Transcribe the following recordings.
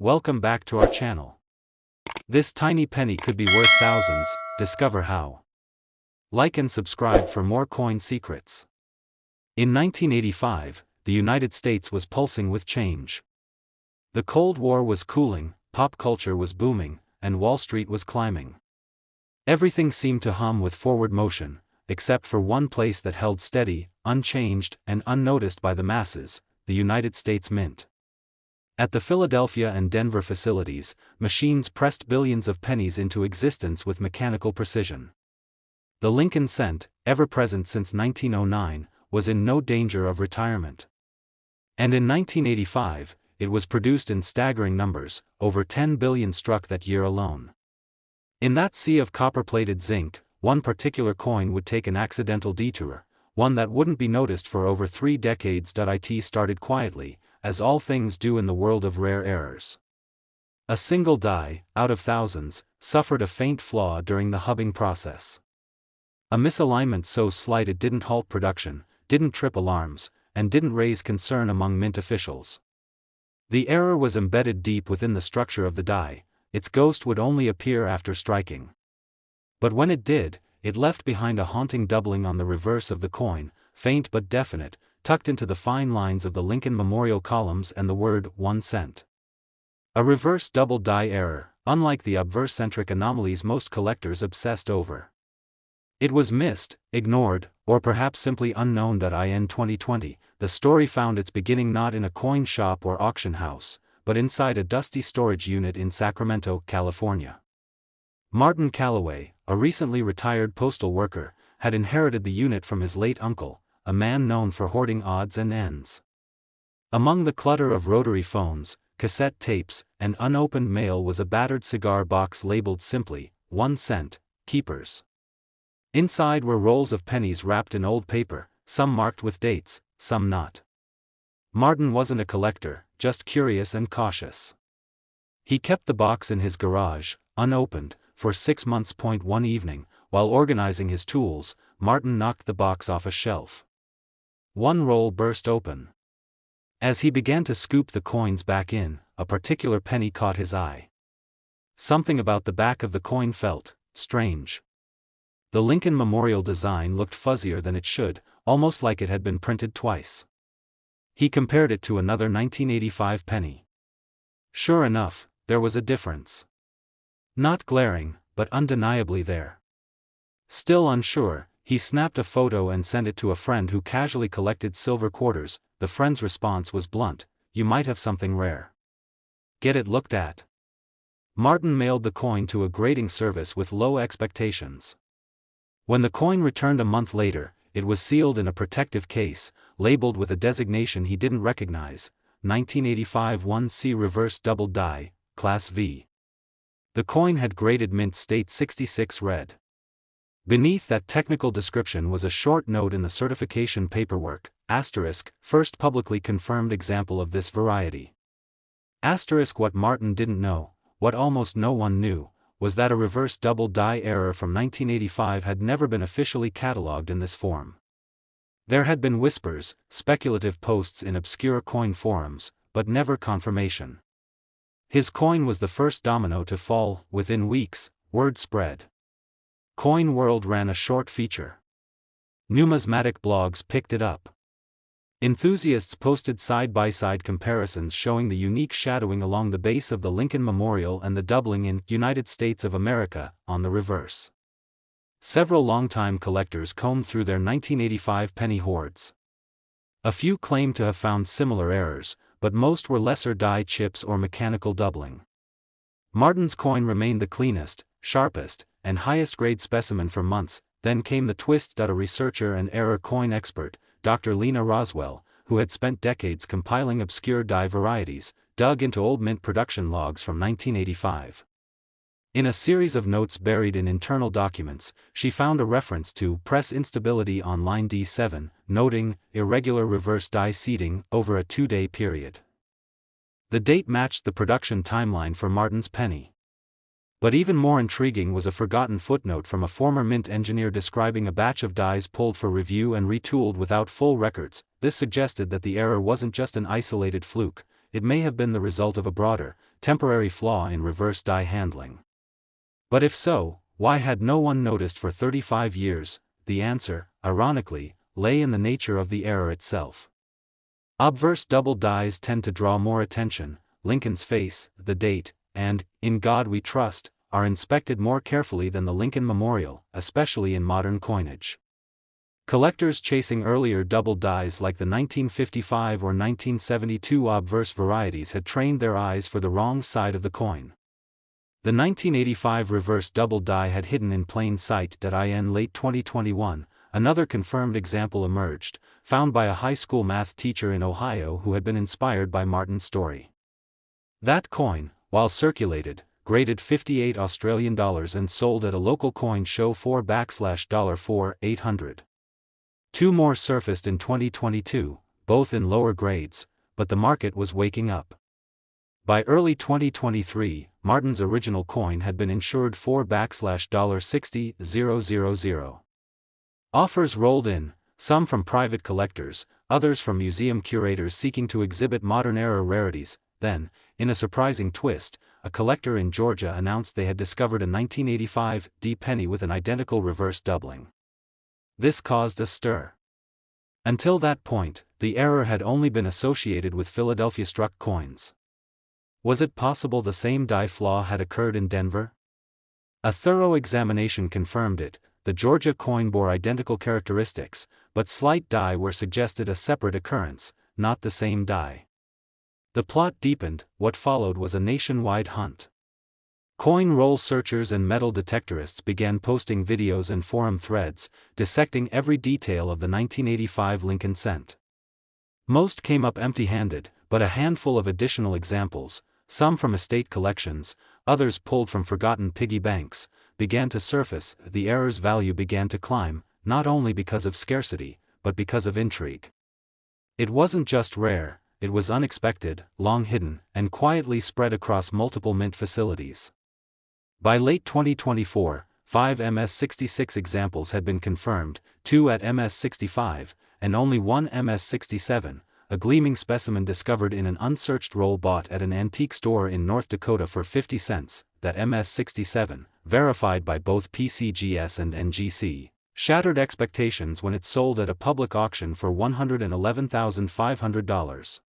welcome back to our channel. This tiny penny could be worth thousands, discover how. Like and subscribe for more coin secrets. In 1985, the United States was pulsing with change. The Cold War was cooling, pop culture was booming, and Wall Street was climbing. Everything seemed to hum with forward motion, except for one place that held steady, unchanged, and unnoticed by the masses, the United States Mint. At the Philadelphia and Denver facilities, machines pressed billions of pennies into existence with mechanical precision. The Lincoln cent, ever present since 1909, was in no danger of retirement. And in 1985, it was produced in staggering numbers, over 10 billion struck that year alone. In that sea of copper-plated zinc, one particular coin would take an accidental detour, one that wouldn't be noticed for over 3 decades. It started quietly, as all things do in the world of rare errors. A single die, out of thousands, suffered a faint flaw during the hubbing process. A misalignment so slight it didn't halt production, didn't trip alarms, and didn't raise concern among mint officials. The error was embedded deep within the structure of the die, its ghost would only appear after striking. But when it did, it left behind a haunting doubling on the reverse of the coin, faint but definite, tucked into the fine lines of the Lincoln Memorial columns and the word 1 cent. A reverse double die error, unlike the obverse-centric anomalies most collectors obsessed over. It was missed, ignored, or perhaps simply unknown. In 2020, the story found its beginning not in a coin shop or auction house, but inside a dusty storage unit in Sacramento, California. Martin Calloway, a recently retired postal worker, had inherited the unit from his late uncle, a man known for hoarding odds and ends. Among the clutter of rotary phones, cassette tapes, and unopened mail was a battered cigar box labeled simply, 1 cent, keepers. Inside were rolls of pennies wrapped in old paper, some marked with dates, some not. Martin wasn't a collector, just curious and cautious. He kept the box in his garage, unopened, for 6 months. One evening, while organizing his tools, Martin knocked the box off a shelf. One roll burst open. As he began to scoop the coins back in, a particular penny caught his eye. Something about the back of the coin felt strange. The Lincoln Memorial design looked fuzzier than it should, almost like it had been printed twice. He compared it to another 1985 penny. Sure enough, there was a difference. Not glaring, but undeniably there. Still unsure, he snapped a photo and sent it to a friend who casually collected silver quarters. The friend's response was blunt: "You might have something rare. Get it looked at." Martin mailed the coin to a grading service with low expectations. When the coin returned a month later, it was sealed in a protective case, labeled with a designation he didn't recognize: 1985 1C reverse double die, Class V. The coin had graded mint state 66 red. Beneath that technical description was a short note in the certification paperwork: asterisk, first publicly confirmed example of this variety. Asterisk. What Martin didn't know, what almost no one knew, was that a reverse double die error from 1985 had never been officially catalogued in this form. There had been whispers, speculative posts in obscure coin forums, but never confirmation. His coin was the first domino to fall. Within weeks, word spread. Coin World ran a short feature. Numismatic blogs picked it up. Enthusiasts posted side-by-side comparisons showing the unique shadowing along the base of the Lincoln Memorial and the doubling in United States of America on the reverse. Several longtime collectors combed through their 1985 penny hoards. A few claimed to have found similar errors, but most were lesser die chips or mechanical doubling. Martin's coin remained the cleanest, sharpest, and highest grade specimen for months. Then came the twist. A researcher and error coin expert, Dr. Lena Roswell, who had spent decades compiling obscure die varieties, dug into old mint production logs from 1985. In a series of notes buried in internal documents, she found a reference to press instability on line D7, noting irregular reverse die seeding over a 2-day period. The date matched the production timeline for Martin's penny. But even more intriguing was a forgotten footnote from a former mint engineer describing a batch of dies pulled for review and retooled without full records. This suggested that the error wasn't just an isolated fluke, it may have been the result of a broader, temporary flaw in reverse die handling. But if so, why had no one noticed for 35 years? The answer, ironically, lay in the nature of the error itself. Obverse double dies tend to draw more attention. Lincoln's face, the date, and "In God We Trust" are inspected more carefully than the Lincoln Memorial, especially in modern coinage. Collectors chasing earlier double dies like the 1955 or 1972 obverse varieties had trained their eyes for the wrong side of the coin. The 1985 reverse double die had hidden in plain sight. In late 2021, another confirmed example emerged, found by a high school math teacher in Ohio who had been inspired by Martin's story. That coin, while circulated, graded $58 Australian and sold at a local coin show for $4,800. Two more surfaced in 2022, both in lower grades, but the market was waking up. By early 2023, Martin's original coin had been insured for $$60,000. Offers rolled in, some from private collectors, others from museum curators seeking to exhibit modern-era rarities. Then, in a surprising twist, a collector in Georgia announced they had discovered a 1985 D penny with an identical reverse doubling. This caused a stir. Until that point, the error had only been associated with Philadelphia-struck coins. Was it possible the same die flaw had occurred in Denver? A thorough examination confirmed it. The Georgia coin bore identical characteristics, but slight die were suggested a separate occurrence, not the same die. The plot deepened. What followed was a nationwide hunt. Coin roll searchers and metal detectorists began posting videos and forum threads, dissecting every detail of the 1985 Lincoln cent. Most came up empty-handed, but a handful of additional examples, some from estate collections, others pulled from forgotten piggy banks, began to surface. The error's value began to climb, not only because of scarcity, but because of intrigue. It wasn't just rare, it was unexpected, long hidden, and quietly spread across multiple mint facilities. By late 2024, 5 MS66 examples had been confirmed, 2 at MS65, and only 1 MS67, a gleaming specimen discovered in an unsearched roll bought at an antique store in North Dakota for 50 cents, that MS67, verified by both PCGS and NGC, shattered expectations when it sold at a public auction for $111,500.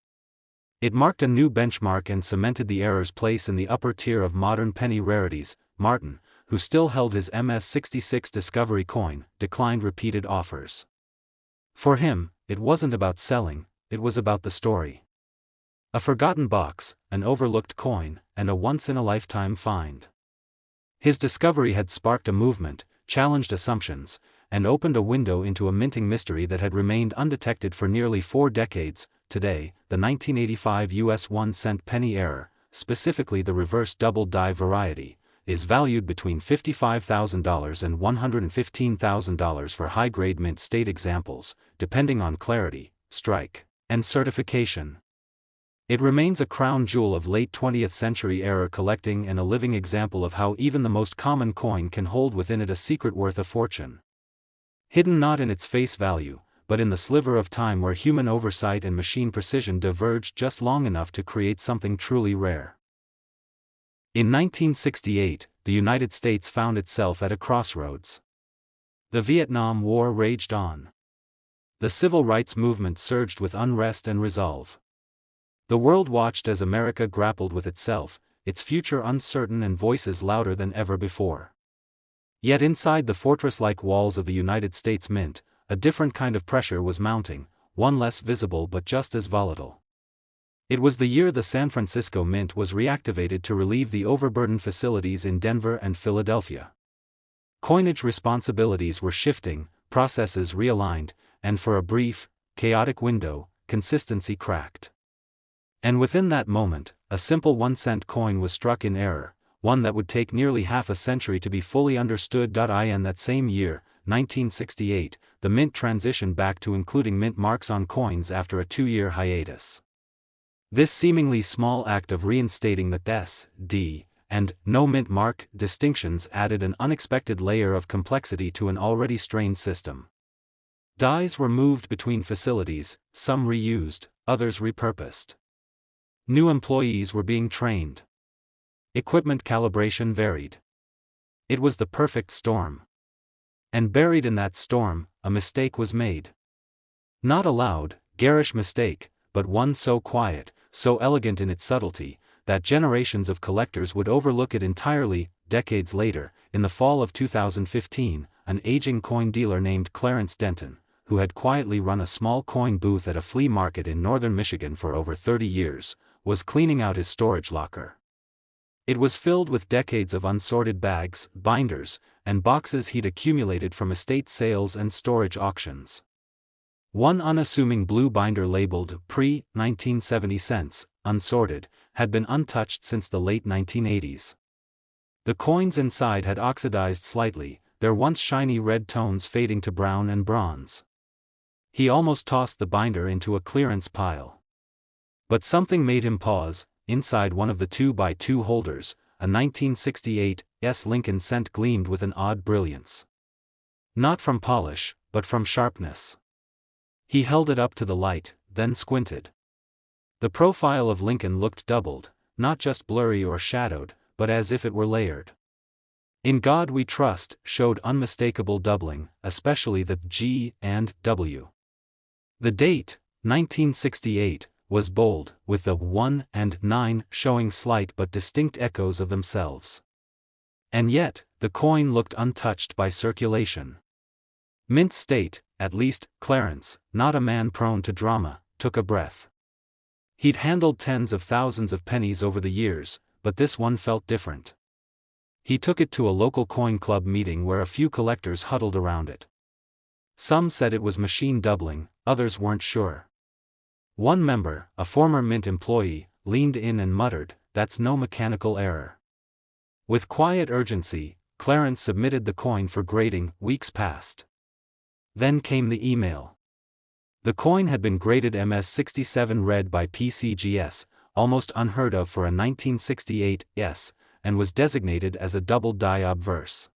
It marked a new benchmark and cemented the error's place in the upper tier of modern penny rarities. Martin, who still held his MS66 Discovery coin, declined repeated offers. For him, it wasn't about selling, it was about the story. A forgotten box, an overlooked coin, and a once-in-a-lifetime find. His discovery had sparked a movement, challenged assumptions, and opened a window into a minting mystery that had remained undetected for nearly 4 decades. Today, the 1985 US 1-cent penny error, specifically the reverse double die variety, is valued between $55,000 and $115,000 for high-grade mint state examples, depending on clarity, strike, and certification. It remains a crown jewel of late 20th century error collecting and a living example of how even the most common coin can hold within it a secret worth a fortune. Hidden not in its face value, but in the sliver of time where human oversight and machine precision diverged just long enough to create something truly rare. In 1968, the United States found itself at a crossroads. The Vietnam War raged on. The civil rights movement surged with unrest and resolve. The world watched as America grappled with itself, its future uncertain and voices louder than ever before. Yet inside the fortress-like walls of the United States Mint, a different kind of pressure was mounting, one less visible but just as volatile. It was the year the San Francisco Mint was reactivated to relieve the overburdened facilities in Denver and Philadelphia. Coinage responsibilities were shifting, processes realigned, and for a brief, chaotic window, consistency cracked. And within that moment, a simple 1-cent coin was struck in error, one that would take nearly half a century to be fully understood. In that same year, 1968, the Mint transitioned back to including mint marks on coins after a 2-year hiatus. This seemingly small act of reinstating the S, D, and no mint mark distinctions added an unexpected layer of complexity to an already strained system. Dies were moved between facilities, some reused, others repurposed. New employees were being trained. Equipment calibration varied. It was the perfect storm. And buried in that storm, a mistake was made. Not a loud, garish mistake, but one so quiet, so elegant in its subtlety, that generations of collectors would overlook it entirely. Decades later, in the fall of 2015, an aging coin dealer named Clarence Denton, who had quietly run a small coin booth at a flea market in northern Michigan for over 30 years, was cleaning out his storage locker. It was filled with decades of unsorted bags, binders, and boxes he'd accumulated from estate sales and storage auctions. One unassuming blue binder labeled pre-1970 cents, unsorted, had been untouched since the late 1980s. The coins inside had oxidized slightly, their once shiny red tones fading to brown and bronze. He almost tossed the binder into a clearance pile. But something made him pause. Inside one of the 2x2 holders, a 1968 Lincoln cent gleamed with an odd brilliance. Not from polish, but from sharpness. He held it up to the light, then squinted. The profile of Lincoln looked doubled, not just blurry or shadowed, but as if it were layered. "In God We Trust" showed unmistakable doubling, especially the G and W. The date, 1968, was bold, with the 1 and 9 showing slight but distinct echoes of themselves. And yet, the coin looked untouched by circulation. Mint state, at least. Clarence, not a man prone to drama, took a breath. He'd handled tens of thousands of pennies over the years, but this one felt different. He took it to a local coin club meeting where a few collectors huddled around it. Some said it was machine doubling, others weren't sure. One member, a former Mint employee, leaned in and muttered, "That's no mechanical error." With quiet urgency, Clarence submitted the coin for grading. Weeks passed. Then came the email. The coin had been graded MS67 red by PCGS, almost unheard of for a 1968 S, and was designated as a double die obverse.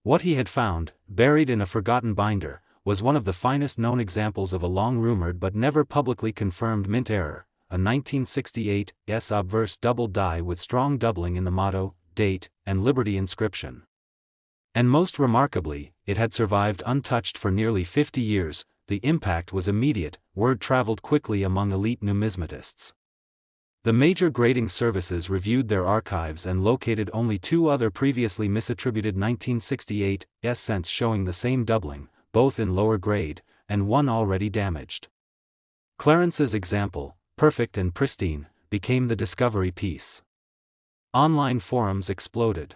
What he had found, buried in a forgotten binder, was one of the finest known examples of a long-rumored but never publicly confirmed mint error, a 1968 S obverse double die with strong doubling in the motto, date, and Liberty inscription. And most remarkably, it had survived untouched for nearly 50 years. The impact was immediate. Word traveled quickly among elite numismatists. The major grading services reviewed their archives and located only two other previously misattributed 1968 S cents showing the same doubling, both in lower grade, and one already damaged. Clarence's example, perfect and pristine, became the discovery piece. Online forums exploded.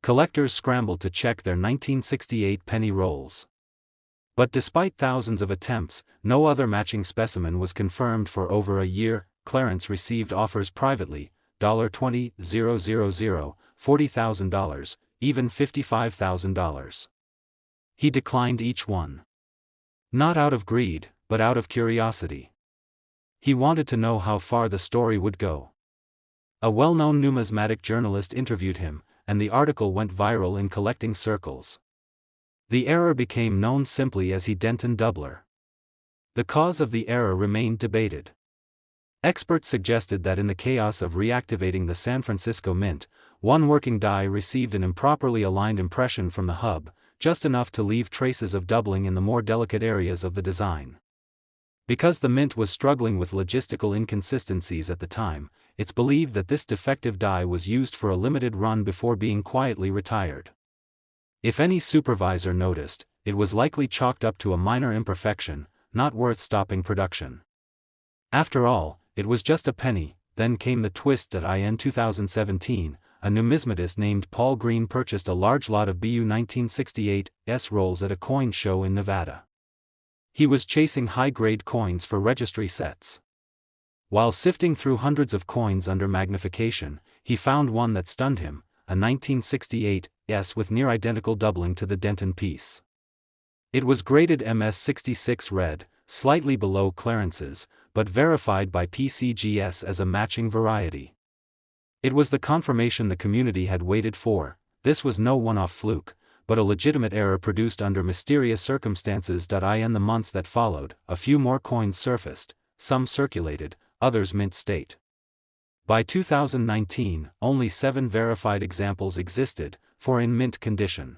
Collectors scrambled to check their 1968 penny rolls. But despite thousands of attempts, no other matching specimen was confirmed for over a year. Clarence received offers privately, $20,000, $40,000, even $55,000. He declined each one. Not out of greed, but out of curiosity. He wanted to know how far the story would go. A well-known numismatic journalist interviewed him, and the article went viral in collecting circles. The error became known simply as the Denton doubler. The cause of the error remained debated. Experts suggested that in the chaos of reactivating the San Francisco Mint, one working die received an improperly aligned impression from the hub, just enough to leave traces of doubling in the more delicate areas of the design. Because the Mint was struggling with logistical inconsistencies at the time, it's believed that this defective die was used for a limited run before being quietly retired. If any supervisor noticed, it was likely chalked up to a minor imperfection, not worth stopping production. After all, it was just a penny. Then came the twist. In 2017, a numismatist named Paul Green purchased a large lot of BU 1968 S rolls at a coin show in Nevada. He was chasing high-grade coins for registry sets. While sifting through hundreds of coins under magnification, he found one that stunned him, a 1968 S with near-identical doubling to the Denton piece. It was graded MS66 red, slightly below Clarence's, but verified by PCGS as a matching variety. It was the confirmation the community had waited for. This was no one-off fluke, but a legitimate error produced under mysterious circumstances. In the months that followed, a few more coins surfaced, some circulated, others mint state. By 2019, only 7 verified examples existed, 4 in mint condition.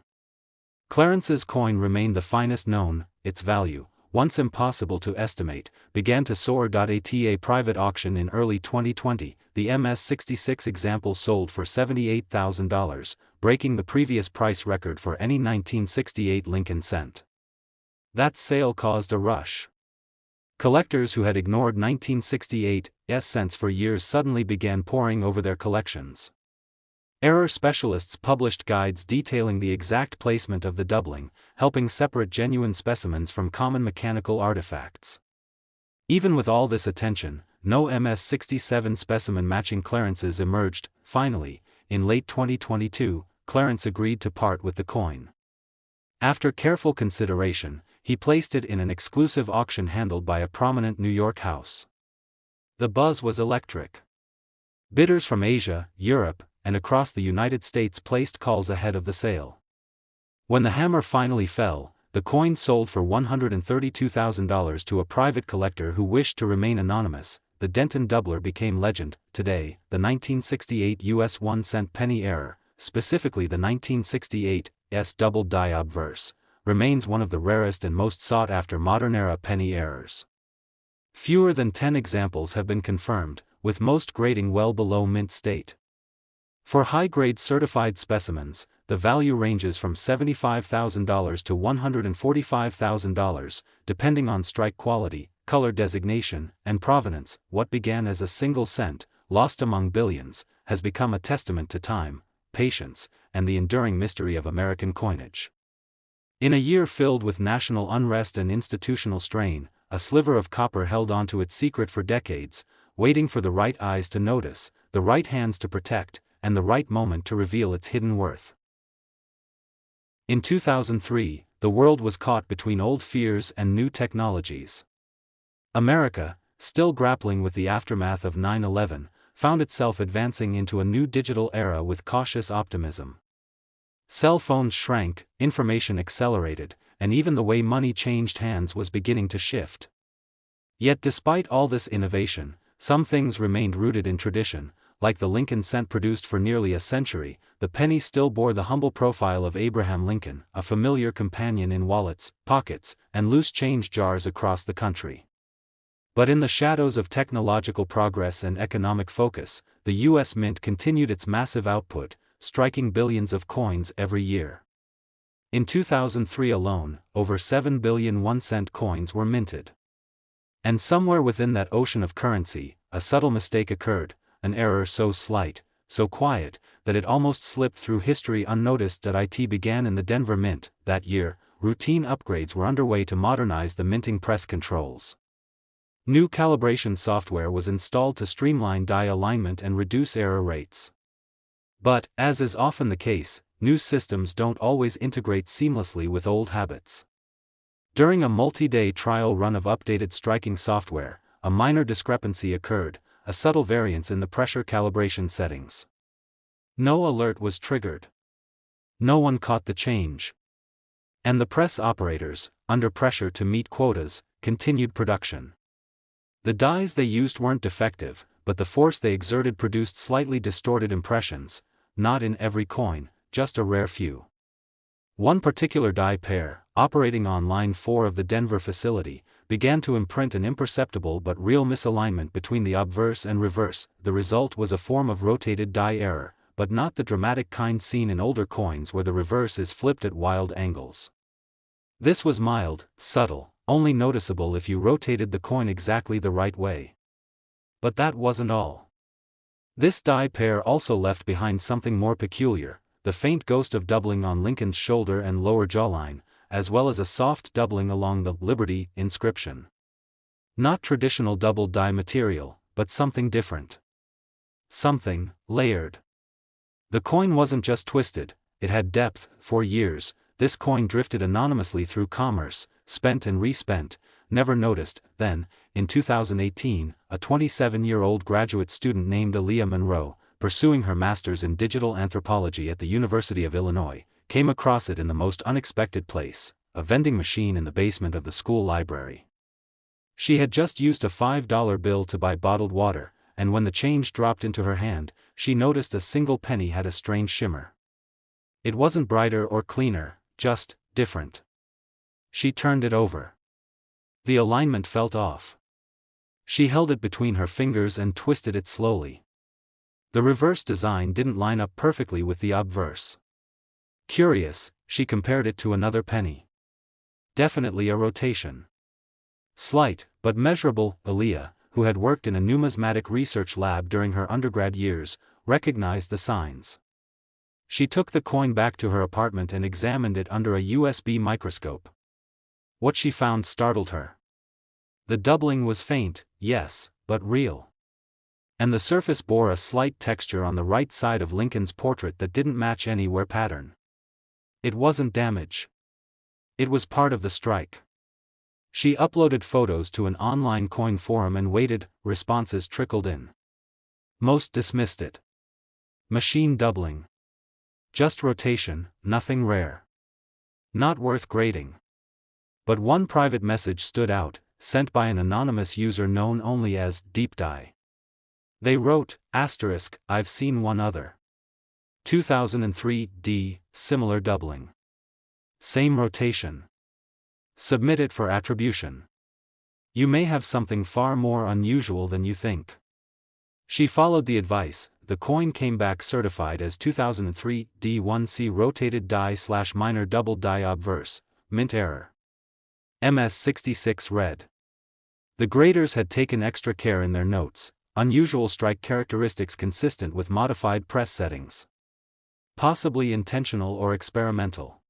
Clarence's coin remained the finest known. Its value, once impossible to estimate, began to soar. At a private auction in early 2020, the MS-66 example sold for $78,000, breaking the previous price record for any 1968 Lincoln cent. That sale caused a rush. Collectors who had ignored 1968 cents for years suddenly began poring over their collections. Error specialists published guides detailing the exact placement of the doubling, helping separate genuine specimens from common mechanical artifacts. Even with all this attention, no MS-67 specimen matching Clarence's emerged. Finally, in late 2022, Clarence agreed to part with the coin. After careful consideration, he placed it in an exclusive auction handled by a prominent New York house. The buzz was electric. Bidders from Asia, Europe, and across the United States placed calls ahead of the sale. When the hammer finally fell, the coin sold for $132,000 to a private collector who wished to remain anonymous. The Denton doubler became legend. Today, the 1968 US 1-cent penny error, specifically the 1968 double die obverse, remains one of the rarest and most sought-after modern-era penny errors. Fewer than 10 examples have been confirmed, with most grading well below mint state. For high-grade certified specimens, the value ranges from $75,000 to $145,000, depending on strike quality, color designation, and provenance. What began as a single cent, lost among billions, has become a testament to time, patience, and the enduring mystery of American coinage. In a year filled with national unrest and institutional strain, a sliver of copper held onto its secret for decades, waiting for the right eyes to notice, the right hands to protect, and the right moment to reveal its hidden worth. In 2003, the world was caught between old fears and new technologies. America, still grappling with the aftermath of 9/11, found itself advancing into a new digital era with cautious optimism. Cell phones shrank, information accelerated, and even the way money changed hands was beginning to shift. Yet despite all this innovation, some things remained rooted in tradition. Like the Lincoln cent produced for nearly a century, the penny still bore the humble profile of Abraham Lincoln, a familiar companion in wallets, pockets, and loose change jars across the country. But in the shadows of technological progress and economic focus, the U.S. Mint continued its massive output, striking billions of coins every year. In 2003 alone, over 7 billion 1-cent coins were minted. And somewhere within that ocean of currency, a subtle mistake occurred, an error so slight, so quiet, that it almost slipped through history unnoticed. It began in the Denver Mint. That year, routine upgrades were underway to modernize the minting press controls. New calibration software was installed to streamline die alignment and reduce error rates. But, as is often the case, new systems don't always integrate seamlessly with old habits. During a multi-day trial run of updated striking software, a minor discrepancy occurred, a subtle variance in the pressure calibration settings. No alert was triggered. No one caught the change. And the press operators, under pressure to meet quotas, continued production. The dies they used weren't defective, but the force they exerted produced slightly distorted impressions, not in every coin, just a rare few. One particular die pair, operating on line 4 of the Denver facility, began to imprint an imperceptible but real misalignment between the obverse and reverse. The result was a form of rotated die error, but not the dramatic kind seen in older coins where the reverse is flipped at wild angles. This was mild, subtle, only noticeable if you rotated the coin exactly the right way. But that wasn't all. This die pair also left behind something more peculiar, the faint ghost of doubling on Lincoln's shoulder and lower jawline, as well as a soft doubling along the Liberty inscription. Not traditional double die material, but something different. Something layered. The coin wasn't just twisted, it had depth. For years, this coin drifted anonymously through commerce, spent and respent, never noticed. Then, in 2018, a 27-year-old graduate student named Aaliyah Monroe, pursuing her master's in digital anthropology at the University of Illinois, came across it in the most unexpected place, a vending machine in the basement of the school library. She had just used a $5 bill to buy bottled water, and when the change dropped into her hand, she noticed a single penny had a strange shimmer. It wasn't brighter or cleaner, just different. She turned it over. The alignment felt off. She held it between her fingers and twisted it slowly. The reverse design didn't line up perfectly with the obverse. Curious, she compared it to another penny. Definitely a rotation. Slight, but measurable. Aaliyah, who had worked in a numismatic research lab during her undergrad years, recognized the signs. She took the coin back to her apartment and examined it under a USB microscope. What she found startled her. The doubling was faint, yes, but real. And the surface bore a slight texture on the right side of Lincoln's portrait that didn't match any wear pattern. It wasn't damage. It was part of the strike. She uploaded photos to an online coin forum and waited. Responses trickled in. Most dismissed it. Machine doubling. Just rotation, nothing rare. Not worth grading. But one private message stood out, sent by an anonymous user known only as Deep Dye. They wrote, I've seen one other. 2003 D, similar doubling. Same rotation. Submit it for attribution. You may have something far more unusual than you think. She followed the advice. The coin came back certified as 2003 D1C rotated die/minor double die obverse, mint error. MS66 read. The graders had taken extra care in their notes, unusual strike characteristics consistent with modified press settings. Possibly intentional or experimental.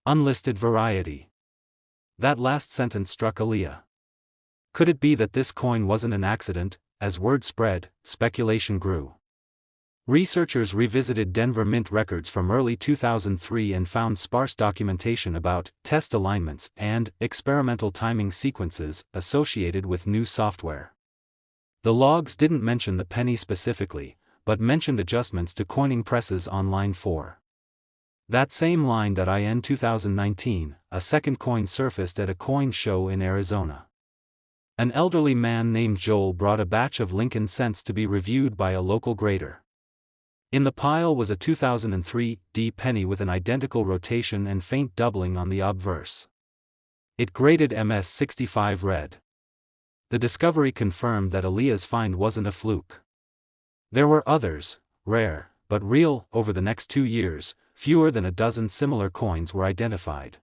Unlisted variety. That last sentence struck Aaliyah. Could it be that this coin wasn't an accident? As word spread, speculation grew. Researchers revisited Denver Mint records from early 2003 and found sparse documentation about test alignments and experimental timing sequences associated with new software. The logs didn't mention the penny specifically, but mentioned adjustments to coining presses on line 4. That same line.in 2019, a second coin surfaced at a coin show in Arizona. An elderly man named Joel brought a batch of Lincoln cents to be reviewed by a local grader. In the pile was a 2003 D penny with an identical rotation and faint doubling on the obverse. It graded MS65 red. The discovery confirmed that Aaliyah's find wasn't a fluke. There were others, rare, but real. Over the next 2 years, fewer than a dozen similar coins were identified.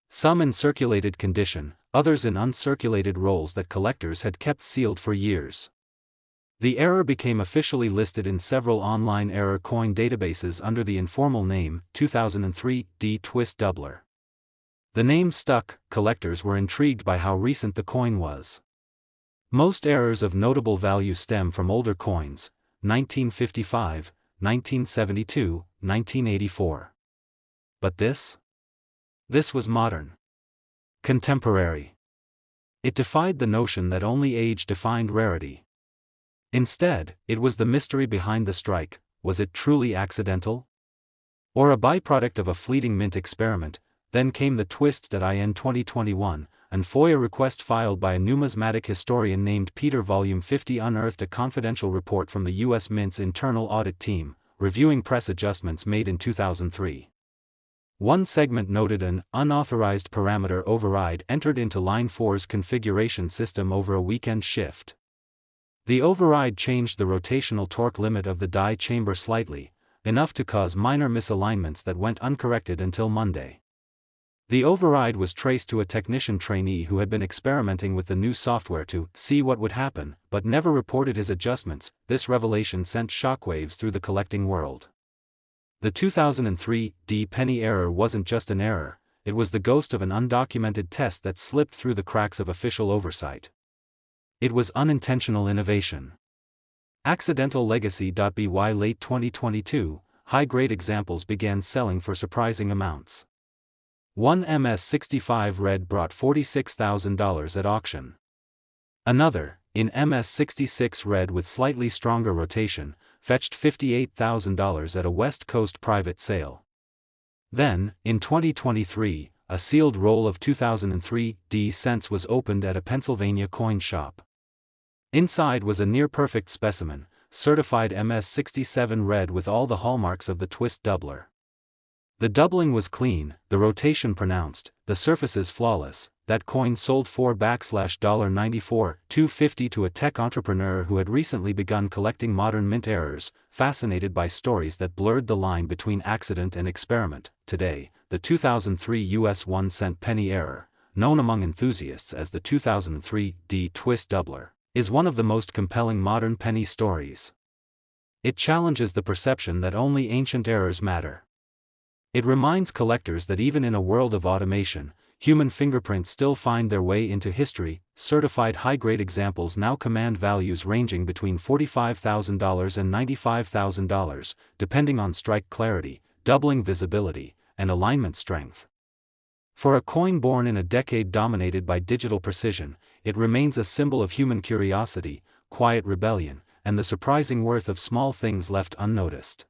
Some in circulated condition, others in uncirculated rolls that collectors had kept sealed for years. The error became officially listed in several online error coin databases under the informal name 2003 D Twist Doubler. The name stuck. Collectors were intrigued by how recent the coin was. Most errors of notable value stem from older coins, 1955, 1972, 1984. But this? This was modern. Contemporary. It defied the notion that only age defined rarity. Instead, it was the mystery behind the strike. Was it truly accidental? Or a byproduct of a fleeting mint experiment? Then came the twist. In 2021, an FOIA request filed by a numismatic historian named Peter Volume 50 unearthed a confidential report from the U.S. Mint's internal audit team, reviewing press adjustments made in 2003. One segment noted an unauthorized parameter override entered into line 4's configuration system over a weekend shift. The override changed the rotational torque limit of the die chamber slightly, enough to cause minor misalignments that went uncorrected until Monday. The override was traced to a technician trainee who had been experimenting with the new software to see what would happen, but never reported his adjustments. This revelation sent shockwaves through the collecting world. The 2003 D penny error wasn't just an error, it was the ghost of an undocumented test that slipped through the cracks of official oversight. It was unintentional innovation. Accidental legacy.by late 2022, high-grade examples began selling for surprising amounts. One MS65 red brought $46,000 at auction. Another, in MS66 red with slightly stronger rotation, fetched $58,000 at a West Coast private sale. Then, in 2023, a sealed roll of 2003 D cents was opened at a Pennsylvania coin shop. Inside was a near-perfect specimen, certified MS67 red with all the hallmarks of the twist doubler. The doubling was clean, the rotation pronounced, the surfaces flawless. That coin sold for $94, $250 to a tech entrepreneur who had recently begun collecting modern mint errors, fascinated by stories that blurred the line between accident and experiment. Today, the 2003 US 1-cent penny error, known among enthusiasts as the 2003 D twist doubler, is one of the most compelling modern penny stories. It challenges the perception that only ancient errors matter. It reminds collectors that even in a world of automation, human fingerprints still find their way into history. Certified high-grade examples now command values ranging between $45,000 and $95,000, depending on strike clarity, doubling visibility, and alignment strength. For a coin born in a decade dominated by digital precision, it remains a symbol of human curiosity, quiet rebellion, and the surprising worth of small things left unnoticed.